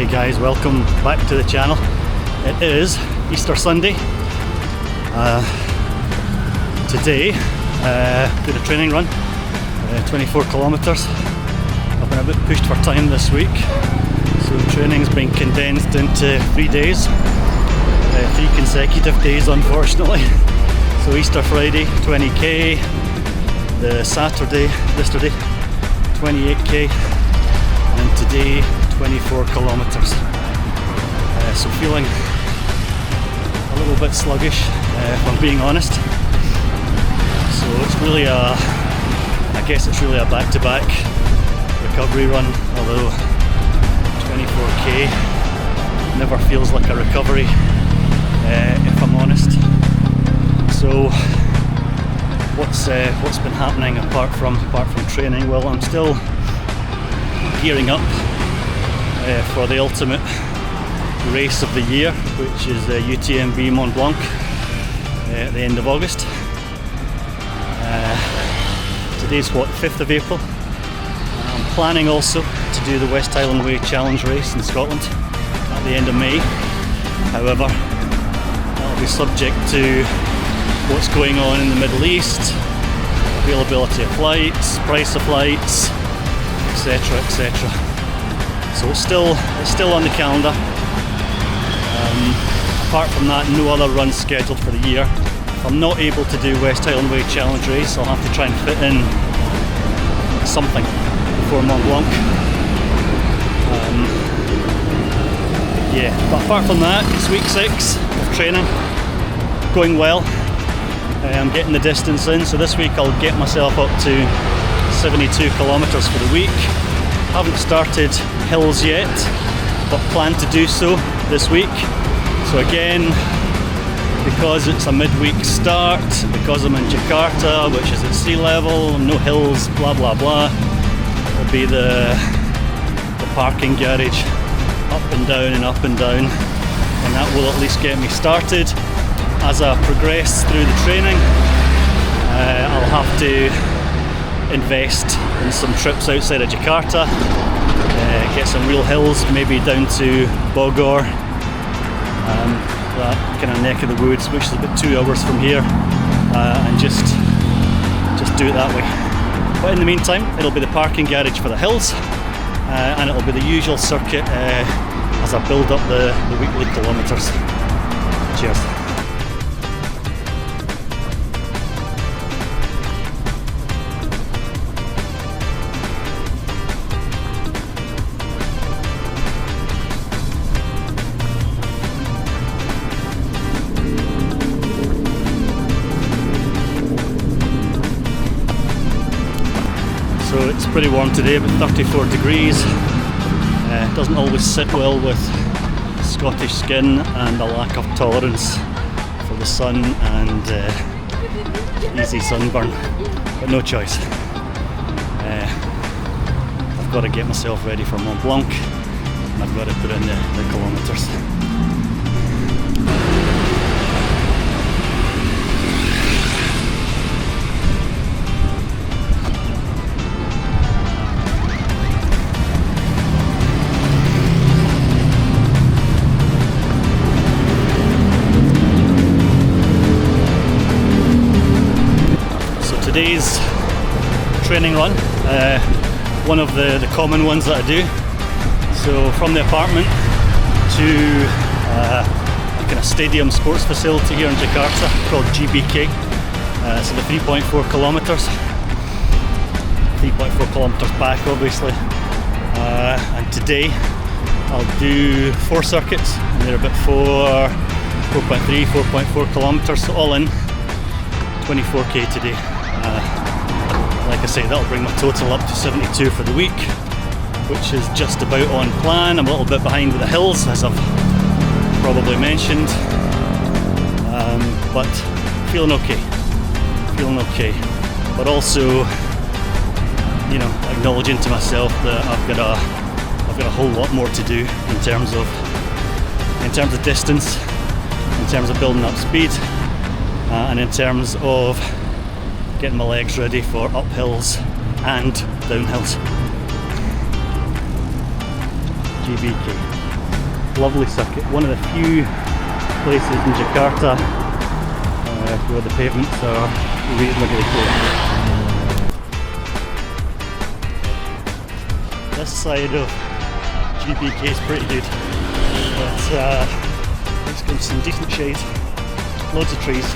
Hey guys, welcome back to the channel. It is Easter Sunday. Today, did a training run, 24 kilometers. I've been a bit pushed for time this week, so training's been condensed into 3 days, 3 consecutive days unfortunately. So Easter Friday, 20k, the Saturday, yesterday, 28k, and today 24 kilometers. So feeling a little bit sluggish, if I'm being honest. So it's really I guess it's really a back-to-back recovery run, although 24k never feels like a recovery, if I'm honest. So what's been happening apart from training? Well, I'm still gearing up for the ultimate race of the year, which is UTMB Mont Blanc at the end of August. Today's what, 5th of April. I'm planning also to do the West Highland Way Challenge race in Scotland at the end of May. However, that'll be subject to what's going on in the Middle East, availability of flights, price of flights, etc, etc. So it's still on the calendar. Apart from that, no other runs scheduled for the year. If I'm not able to do West Highland Way Challenge race, I'll have to try and fit in something before Mont Blanc. Yeah, but apart from that, it's week 6 of training, going well. I'm getting the distance in, so this week I'll get myself up to 72 kilometers for the week. Haven't started hills yet, but plan to do so this week. So again, because it's a midweek start, because I'm in Jakarta, which is at sea level, no hills, blah blah blah, it'll be the parking garage, up and down and up and down, and that will at least get me started. As I progress through the training, I'll have to invest in some trips outside of Jakarta, get some real hills, maybe down to Bogor, that kind of neck of the woods, which is about 2 hours from here, and just do it that way. But in the meantime, it'll be the parking garage for the hills, and it'll be the usual circuit as I build up the weekly kilometres. Cheers. So it's pretty warm today, about 34 degrees. Doesn't always sit well with Scottish skin and a lack of tolerance for the sun and easy sunburn, but no choice. I've got to get myself ready for Mont Blanc, and I've got to put in the kilometres. Today's training run, one of the common ones that I do. So from the apartment to a kind of stadium sports facility here in Jakarta called GBK. So the 3.4 kilometers, 3.4 kilometers back obviously. And today I'll do 4 circuits, and they're about 4.3, 4.4 kilometers, so all in 24k today. Like I say, that'll bring my total up to 72 for the week, which is just about on plan. I'm a little bit behind with the hills, as I've probably mentioned, but feeling okay, but also, you know, acknowledging to myself that I've got a whole lot more to do in terms of distance, in terms of building up speed, and in terms of getting my legs ready for uphills and downhills. GBK. Lovely circuit, one of the few places in Jakarta where the pavements are reasonably clear. This side of GBK is pretty good. It's got some decent shade, loads of trees,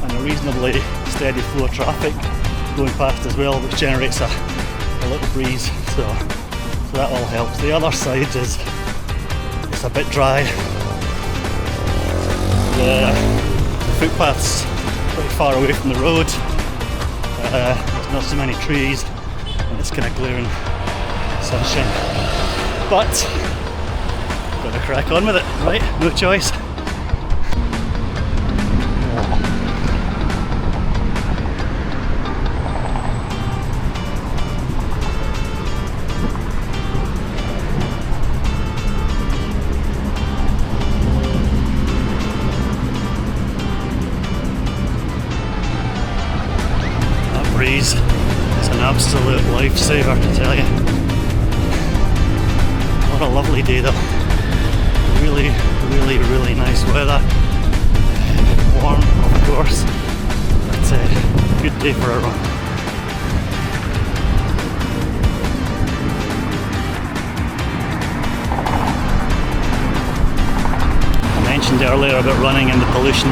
and a reasonably steady flow of traffic going past as well, which generates a little breeze, so that all helps. The other side is it's a bit dry. The footpath's pretty far away from the road. There's not so many trees, and it's kind of glaring sunshine. But gotta crack on with it, right? No choice. It's an absolute lifesaver, I tell you. What a lovely day though. Really, really, really nice weather. Warm, of course, but a good day for a run. I mentioned earlier about running and the pollution.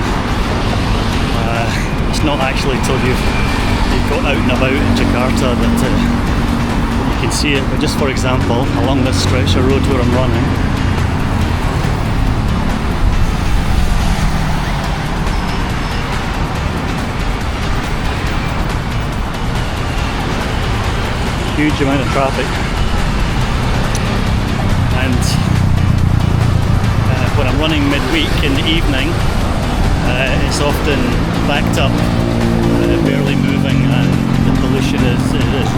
It's not actually till you've got out and about in Jakarta that you can see it, but just for example, along this stretch of road where I'm running, huge amount of traffic, and when I'm running midweek in the evening, it's often backed up, barely moving, and the pollution is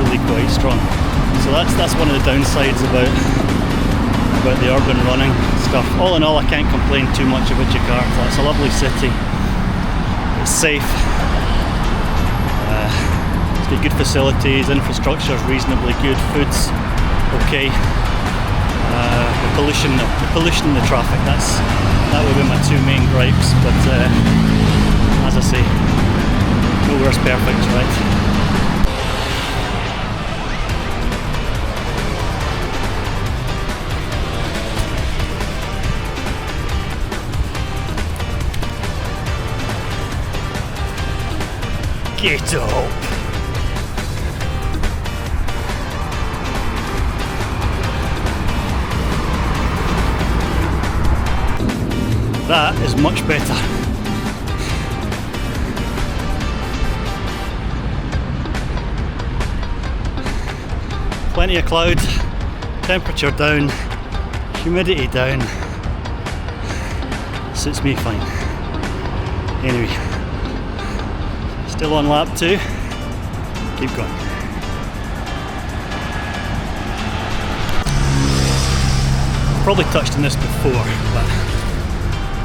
really quite strong. So that's one of the downsides about the urban running stuff. All in all, I can't complain too much about Jakarta. It's a lovely city. It's safe. It's got good facilities. Infrastructure is reasonably good. Food's okay. The pollution and the traffic. That would be my two main gripes. But as I say, nowhere's perfect, right? Get up! That is much better. Plenty of cloud, temperature down, humidity down. Suits me fine. Anyway, still on lap 2. Keep going. Probably touched on this before, but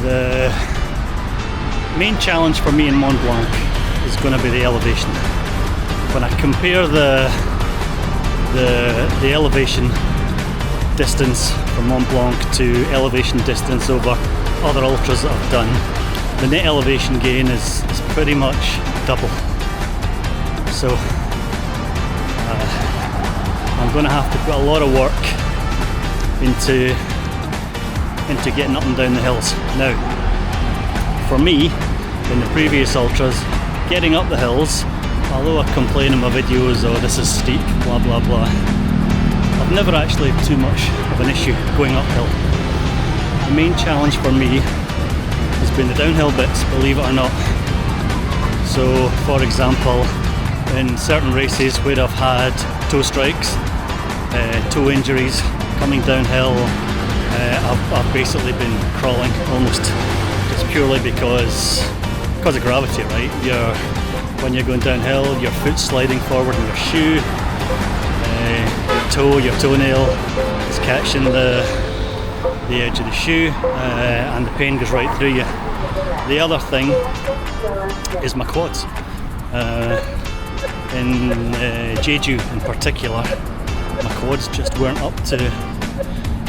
the main challenge for me in Mont Blanc is going to be the elevation. When I compare the elevation distance from Mont Blanc to elevation distance over other ultras that I've done, the net elevation gain is pretty much double. So I'm going to have to put a lot of work into getting up and down the hills. Now, for me, in the previous ultras, getting up the hills, although I complain in my videos, oh this is steep, blah blah blah, I've never actually had too much of an issue going uphill. The main challenge for me has been the downhill bits, believe it or not. So, for example, in certain races where I've had toe strikes, toe injuries, coming downhill, I've basically been crawling almost, just purely because of gravity, right? When you're going downhill, your foot's sliding forward in your shoe, your toenail is catching the edge of the shoe, and the pain goes right through you. The other thing is my quads. In Jeju in particular, my quads just weren't up to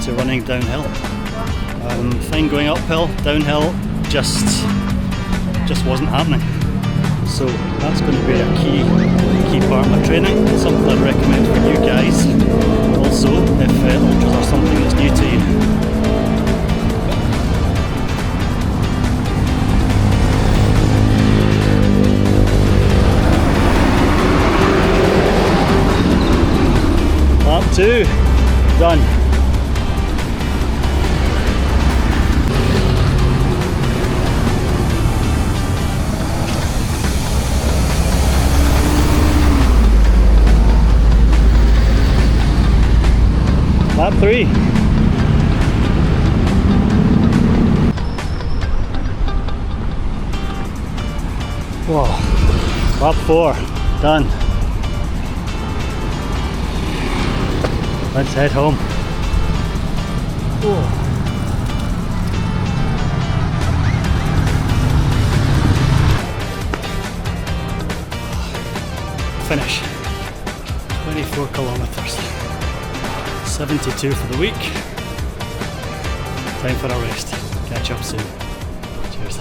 to running downhill. Fine going uphill, downhill just wasn't happening. So that's going to be a key part of my training, and something I'd recommend for you guys also if ultras are something that's new to you. Lap 2, done. Lap 3. Whoa. Lap 4, done. Let's head home. Whoa. Finish. 24 kilometers. 72 for the week. Time for a rest. Catch up soon. Cheers.